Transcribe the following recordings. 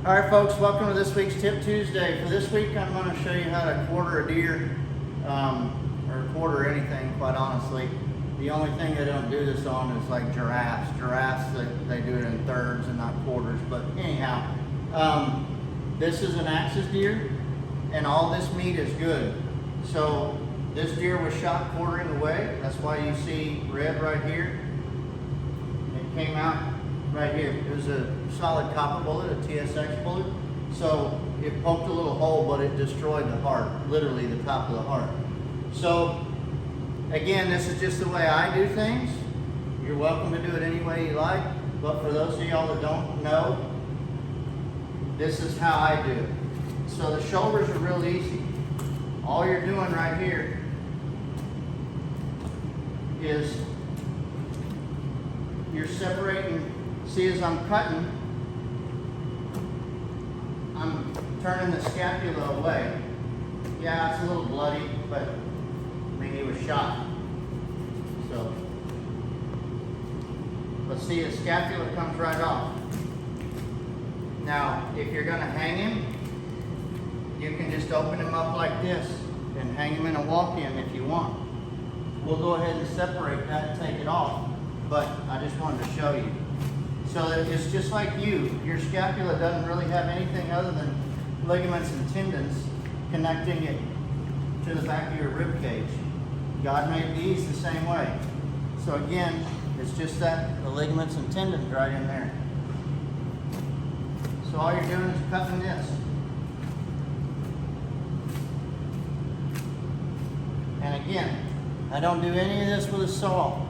All right, folks, welcome to this week's Tip Tuesday. For this week, I'm going to show you how to quarter a deer, or quarter anything, quite honestly. The only thing they don't do this on is like giraffes. Giraffes, they do it in thirds and not quarters. But anyhow, this is an axis deer, and all this meat is good. So this deer was shot quartering away. That's why you see red right here. It came out right here. It was a solid copper bullet, a TSX bullet. So it poked a little hole, but it destroyed the heart, literally the top of the heart. So again, this is just the way I do things. You're welcome to do it any way you like, but for those of y'all that don't know, this is how I do it. So the shoulders are real easy. All you're doing right here is you're separating. See, as I'm cutting, I'm turning the scapula away. Yeah, it's a little bloody, but I mean, he was shot. So, but see, the scapula comes right off. Now, if you're gonna hang him, you can just open him up like this and hang him in a walk-in if you want. We'll go ahead and separate that and take it off, but I just wanted to show you. So that it's just like you. Your scapula doesn't really have anything other than ligaments and tendons connecting it to the back of your rib cage. God made these the same way. So again, it's just that, the ligaments and tendons right in there. So all you're doing is cutting this. And again, I don't do any of this with a saw.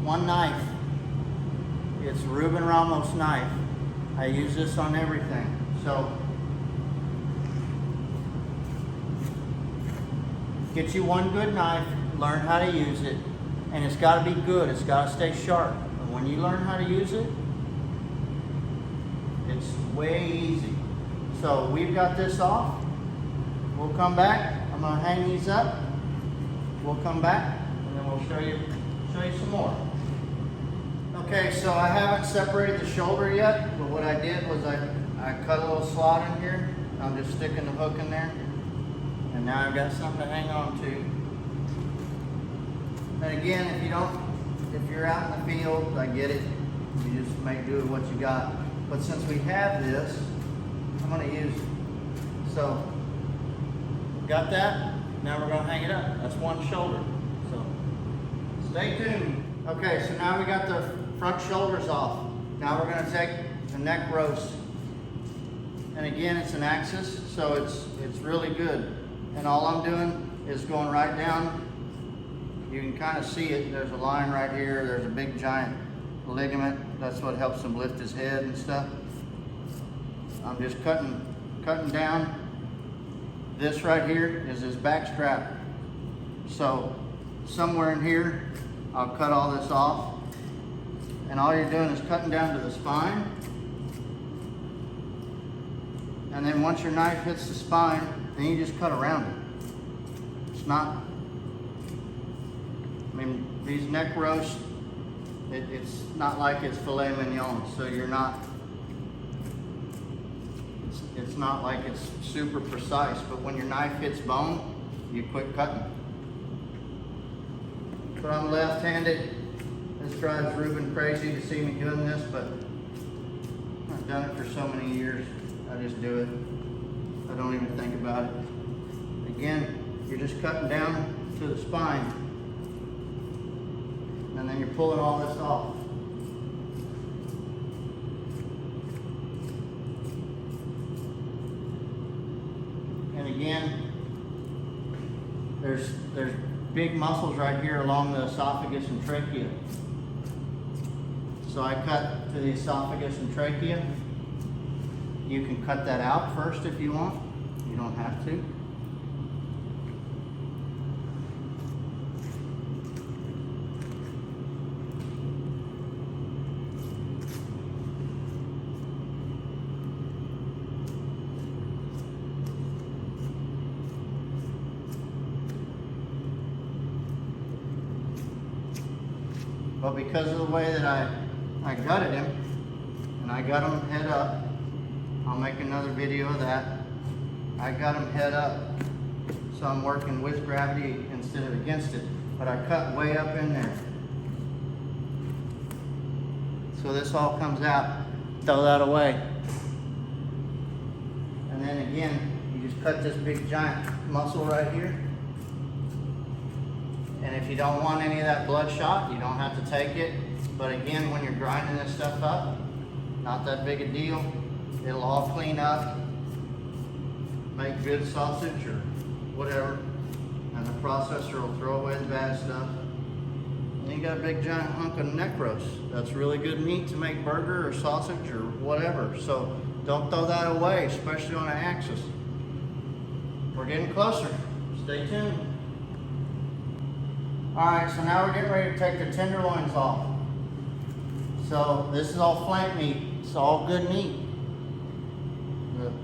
One knife. It's Ruben Ramos knife. I use this on everything. So get you one good knife, learn how to use it, and it's got to be good. It's got to stay sharp. And when you learn how to use it, it's way easy. So we've got this off. We'll come back. I'm going to hang these up. We'll come back and then we'll show you some more. Okay, so I haven't separated the shoulder yet, but what I did was I cut a little slot in here. I'm just sticking the hook in there. And now I've got something to hang on to. And again, if you're out in the field, I get it. You just make do with what you got. But since we have this, I'm gonna use it. So, got that? Now we're gonna hang it up. That's one shoulder. So, stay tuned. Okay, so now we got the front shoulders off. Now we're gonna take the neck roast. And again, it's an axis, so it's really good. And all I'm doing is going right down. You can kind of see it. There's a line right here. There's a big giant ligament. That's what helps him lift his head and stuff. I'm just cutting down. This right here is his back strap. So somewhere in here, I'll cut all this off. And all you're doing is cutting down to the spine. And then once your knife hits the spine, then you just cut around it. It's not, I mean, these neck roasts, it's not like it's filet mignon, so you're not, it's not like it's super precise, but when your knife hits bone, you quit cutting. So I'm left-handed. This drives Ruben crazy to see me doing this, but I've done it for so many years. I just do it. I don't even think about it. Again, you're just cutting down to the spine. And then you're pulling all this off. And again, there's big muscles right here along the esophagus and trachea. So I cut to the esophagus and trachea. You can cut that out first if you want. You don't have to. But because of the way that I gutted him, and I got him head up, I'll make another video of that. I got them head up, so I'm working with gravity instead of against it, but I cut way up in there. So this all comes out, throw that away. And then again, you just cut this big giant muscle right here. And if you don't want any of that bloodshot, you don't have to take it. But again, when you're grinding this stuff up, not that big a deal. It'll all clean up, make good sausage or whatever, and the processor will throw away the bad stuff. And you got a big giant hunk of neck roast. That's really good meat to make burger or sausage or whatever. So don't throw that away, especially on an axis. We're getting closer. Stay tuned. All right, so now we're getting ready to take the tenderloins off. So this is all flank meat. It's all good meat.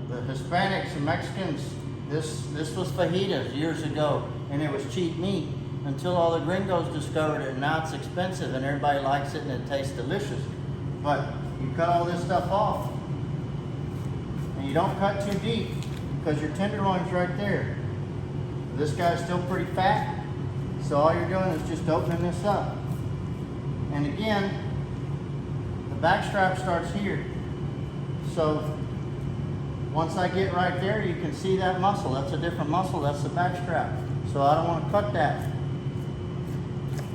The Hispanics and Mexicans, this was fajitas years ago, and it was cheap meat until all the gringos discovered it, and now it's expensive, and everybody likes it, and it tastes delicious. But you cut all this stuff off, and you don't cut too deep, because your tenderloin's right there. This guy's still pretty fat, so all you're doing is just opening this up. And again, the back strap starts here. So once I get right there, you can see that muscle. That's a different muscle, that's the back strap. So I don't want to cut that.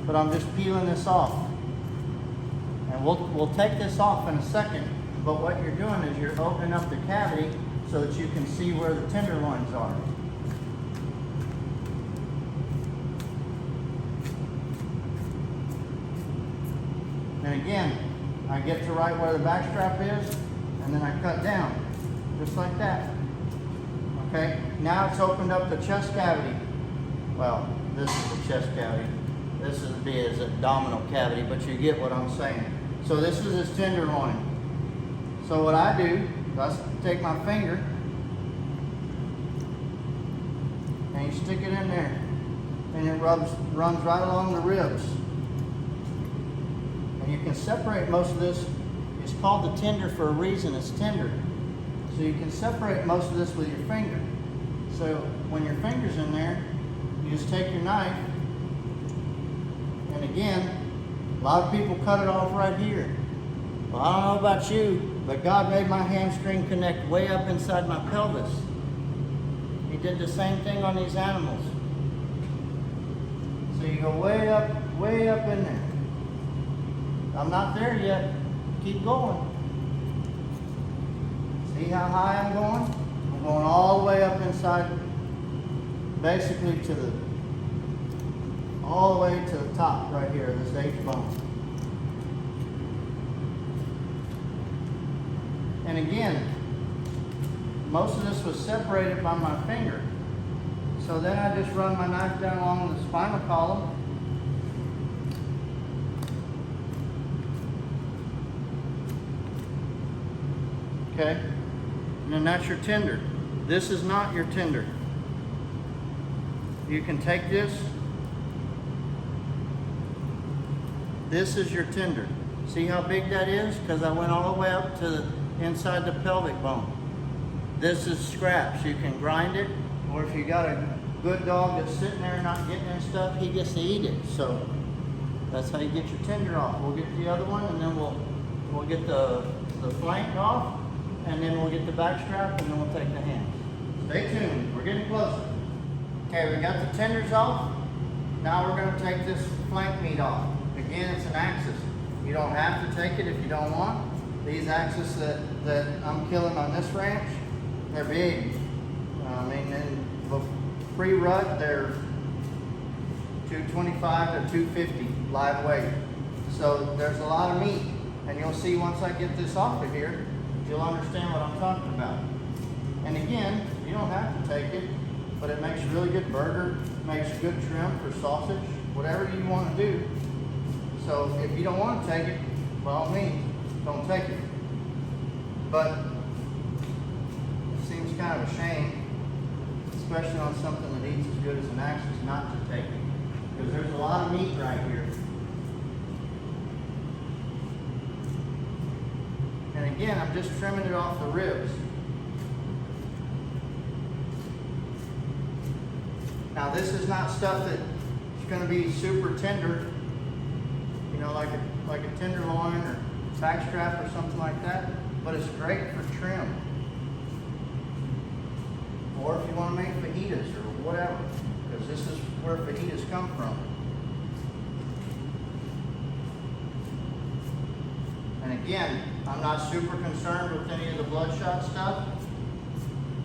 But I'm just peeling this off. And we'll take this off in a second, but what you're doing is you're opening up the cavity so that you can see where the tenderloins are. And again, I get to right where the back strap is, and then I cut down, just like that. Okay, now it's opened up the chest cavity. Well, this is the chest cavity. This is the abdominal cavity, but you get what I'm saying. So this is his tenderloin. So what I do is I take my finger and you stick it in there, and it runs right along the ribs. And you can separate most of this. It's called the tender for a reason. It's tender. So you can separate most of this with your finger. So when your finger's in there, you just take your knife, and again, a lot of people cut it off right here. Well, I don't know about you, but God made my hamstring connect way up inside my pelvis. He did the same thing on these animals. So you go way up in there. I'm not there yet. Keep going. See how high I'm going? I'm going all the way up inside, basically all the way to the top right here, this H bone. And again, most of this was separated by my finger. So then I just run my knife down along the spinal column. Okay, and then that's your tender. This is not your tender. You can take this. This is your tender. See how big that is? Because I went all the way up to the inside the pelvic bone. This is scraps. You can grind it, or if you got a good dog that's sitting there not getting any stuff, he gets to eat it. So that's how you get your tender off. We'll get the other one, and then we'll get the flank off, and then we'll get the back strap, and then we'll take the hands. Stay tuned, we're getting closer. Okay, we got the tenders off. Now we're gonna take this flank meat off. Again, it's an axis. You don't have to take it if you don't want. These axes that I'm killing on this ranch, they're big. I mean, in pre-rut, they're 225 to 250 live weight. So there's a lot of meat, and you'll see once I get this off of here, you'll understand what I'm talking about. And again, you don't have to take it, but it makes a really good burger, makes good trim for sausage, whatever you want to do. So if you don't want to take it, by all means, don't take it. But it seems kind of a shame, especially on something that eats as good as an axis, not to take it. Because there's a lot of meat right here. And again, I'm just trimming it off the ribs. Now this is not stuff that's going to be super tender, you know, like a tenderloin or backstrap or something like that, but it's great for trim. Or if you want to make fajitas or whatever, because this is where fajitas come from. And again, I'm not super concerned with any of the bloodshot stuff.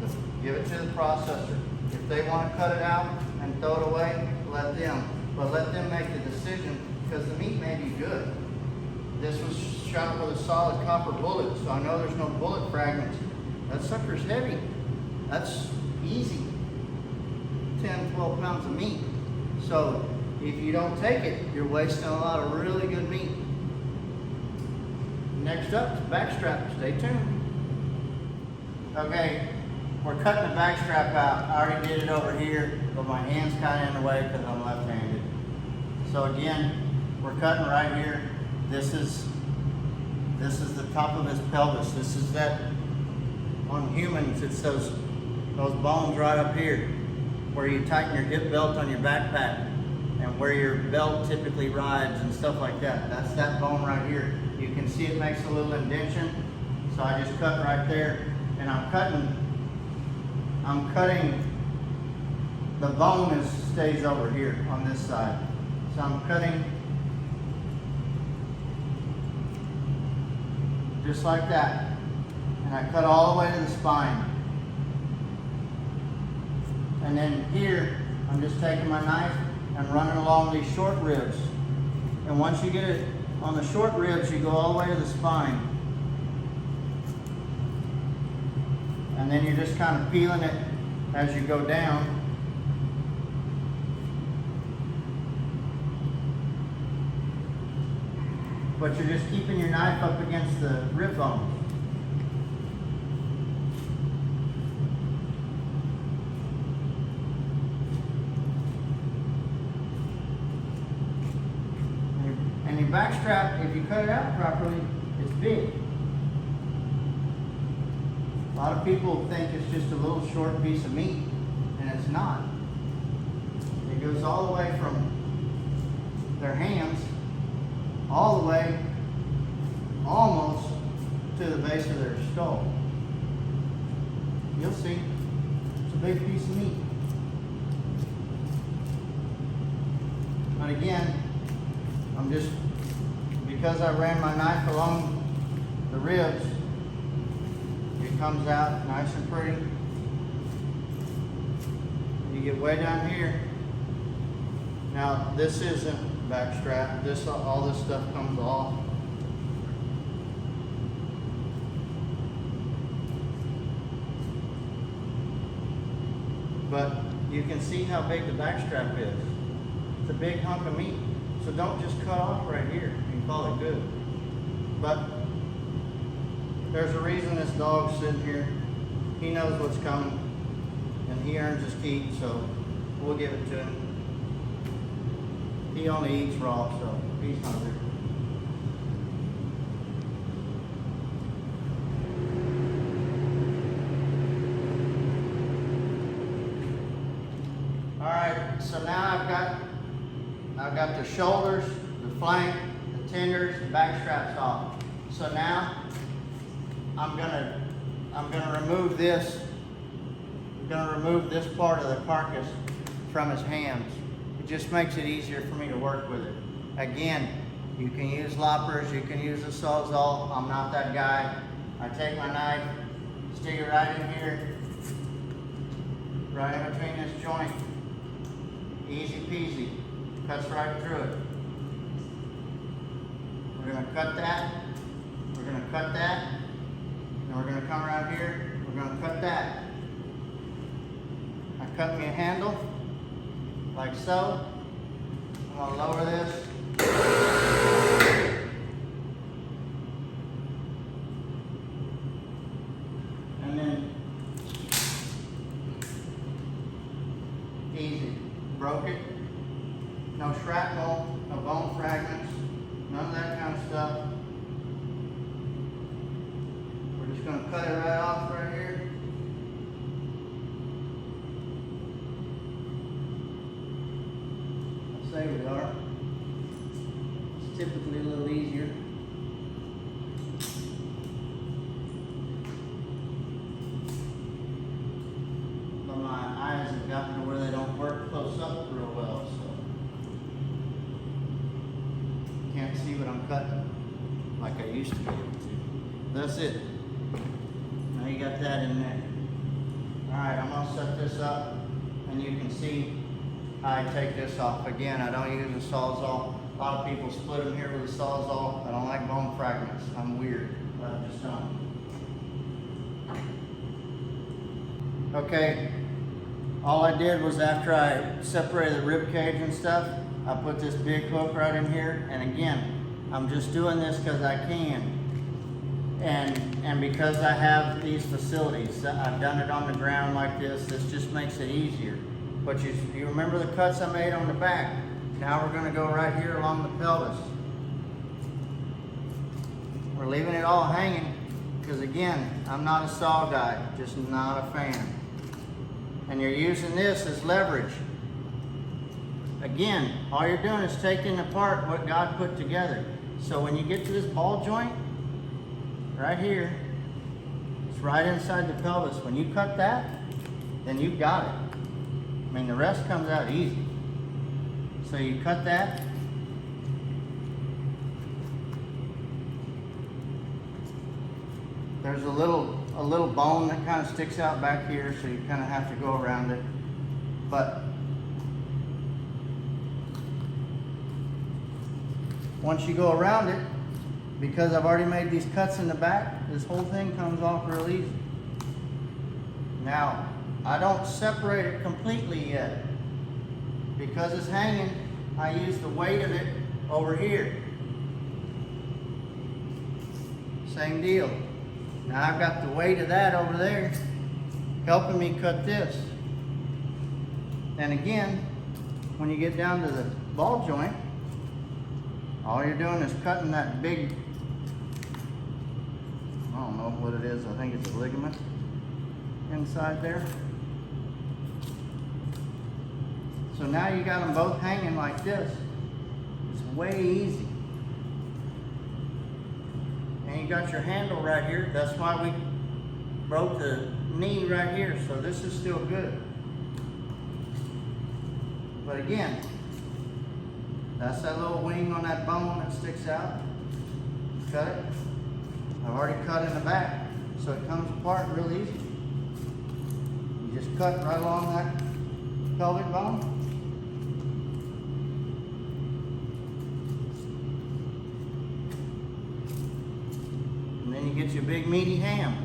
Just give it to the processor. If they want to cut it out and throw it away, let them. But let them make the decision, because the meat may be good. This was shot with a solid copper bullet, so I know there's no bullet fragments. That sucker's heavy. That's easy. 10, 12 pounds of meat. So if you don't take it, you're wasting a lot of really good meat. Next up is backstrap. Stay tuned. Okay, we're cutting the backstrap out. I already did it over here, but my hand's kind of in the way because I'm left-handed. So again, we're cutting right here. This is the top of his pelvis. This is that, on humans, it's those bones right up here where you tighten your hip belt on your backpack and where your belt typically rides and stuff like that. That's that bone right here. You can see it makes a little indentation. So I just cut right there, and I'm cutting, the bone stays over here on this side. So I'm cutting just like that. And I cut all the way to the spine. And then here, I'm just taking my knife and running along these short ribs. And once you get it on the short ribs, you go all the way to the spine. And then you're just kind of peeling it as you go down. But you're just keeping your knife up against the rib bone. And your backstrap, if you cut it out properly, it's big. A lot of people think it's just a little short piece of meat, and it's not. It goes all the way from their hands all the way almost to the base of their skull. You'll see, it's a big piece of meat. But again, I'm just, because I ran my knife along the ribs, it comes out nice and pretty. You get way down here. Now this isn't backstrap. All this stuff comes off. But you can see how big the backstrap is. It's a big hunk of meat. So don't just cut off right here and call it good. But there's a reason this dog's sitting here. He knows what's coming, and he earns his keep, so we'll give it to him. He only eats raw, so he's hungry. All right, so now I've got the shoulders, the flank, the tenders, the back straps off. So now I'm gonna remove this. I'm gonna remove this part of the carcass from his hands. It just makes it easier for me to work with it. Again, you can use loppers, you can use a sawzall. I'm not that guy. I take my knife, stick it right in here, right in between this joint. Easy peasy. Cuts right through it. We're gonna cut that. We're gonna cut that. And we're gonna come around here. We're gonna cut that. I cut me a handle, like so. I'm gonna lower this. And then, easy. Broke it. No shrapnel, no bone fragments, none of that kind of stuff. We're just gonna cut it right off right here. say we are. It's typically a little easier. But my eyes have gotten to where they don't work close up real well, so can't see what I'm cutting like I used to be able to. That's it. Now you got that in there. Alright, I'm gonna set this up and you can see how I take this off. Again, I don't use a Sawzall. A lot of people split them here with a Sawzall. I don't like bone fragments. I'm weird, but I just don't. Okay, all I did was after I separated the rib cage and stuff, I put this big hook right in here. And again, I'm just doing this because I can. And because I have these facilities, I've done it on the ground like this. This just makes it easier. But you remember the cuts I made on the back. Now we're gonna go right here along the pelvis. We're leaving it all hanging because again, I'm not a saw guy, just not a fan. And you're using this as leverage. Again, all you're doing is taking apart what God put together. So when you get to this ball joint, right here, it's right inside the pelvis. When you cut that, then you've got it. I mean, the rest comes out easy. So you cut that. There's a little bone that kind of sticks out back here, so you kind of have to go around it. But once you go around it, because I've already made these cuts in the back, this whole thing comes off real easy. Now, I don't separate it completely yet. Because it's hanging, I use the weight of it over here. Same deal. Now I've got the weight of that over there helping me cut this. And again, when you get down to the ball joint, all you're doing is cutting that big, I don't know what it is, I think it's a ligament inside there. So now you got them both hanging like this. It's way easy. And you got your handle right here. That's why we broke the knee right here. So this is still good. But again, that's that little wing on that bone that sticks out. Cut it. I've already cut in the back, so it comes apart real easy. You just cut right along that pelvic bone. And then you get your big meaty ham.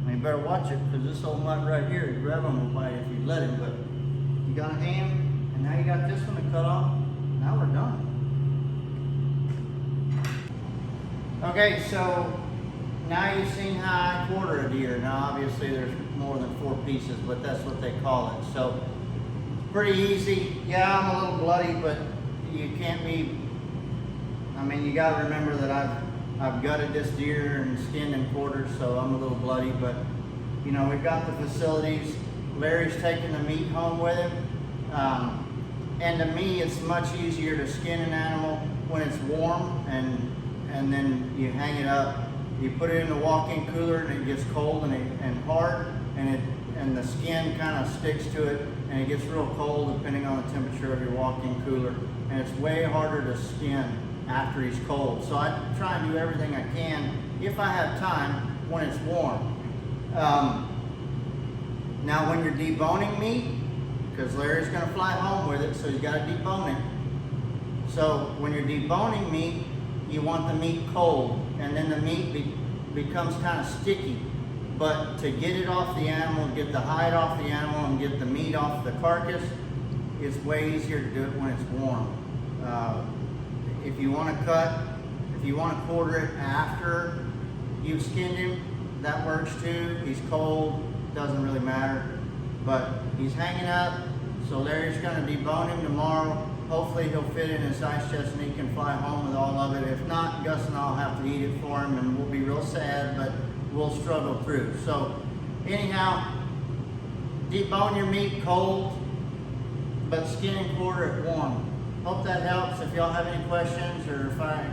And you better watch it, because this old mutt right here, you grab him will bite if you let him, but you got a ham, and now you got this one to cut off. Now we're done. Okay, so now you've seen how I quarter a deer. Now obviously there's more than 4 pieces, but that's what they call it. So pretty easy. Yeah, I'm a little bloody, but you can't be, I mean, you gotta remember that I've gutted this deer and skinned and quartered, so I'm a little bloody, but you know, we've got the facilities. Larry's taking the meat home with him. And to me, it's much easier to skin an animal when it's warm, and then you hang it up. You put it in the walk-in cooler, and it gets cold and hard, and the skin kind of sticks to it, and it gets real cold depending on the temperature of your walk-in cooler. And it's way harder to skin after he's cold. So I try and do everything I can, if I have time, when it's warm. Now, when you're deboning meat, because Larry's going to fly home with it, so you got to debone it. So when you're deboning meat, you want the meat cold, and then the meat becomes kind of sticky. But to get it off the animal, get the hide off the animal, and get the meat off the carcass, it's way easier to do it when it's warm. If you want to cut, if you want to quarter it after you've skinned him, that works too. He's cold, doesn't really matter. But he's hanging up, so Larry's going to debone him tomorrow. Hopefully he'll fit in his ice chest and he can fly home with all of it. If not, Gus and I'll have to eat it for him, and we'll be real sad, but we'll struggle through. So anyhow, debone your meat cold, but skin and quarter it warm. hope that helps. If y'all have any questions or if I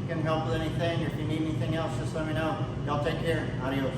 can help with anything or if you need anything else, just let me know. Y'all take care. Adios.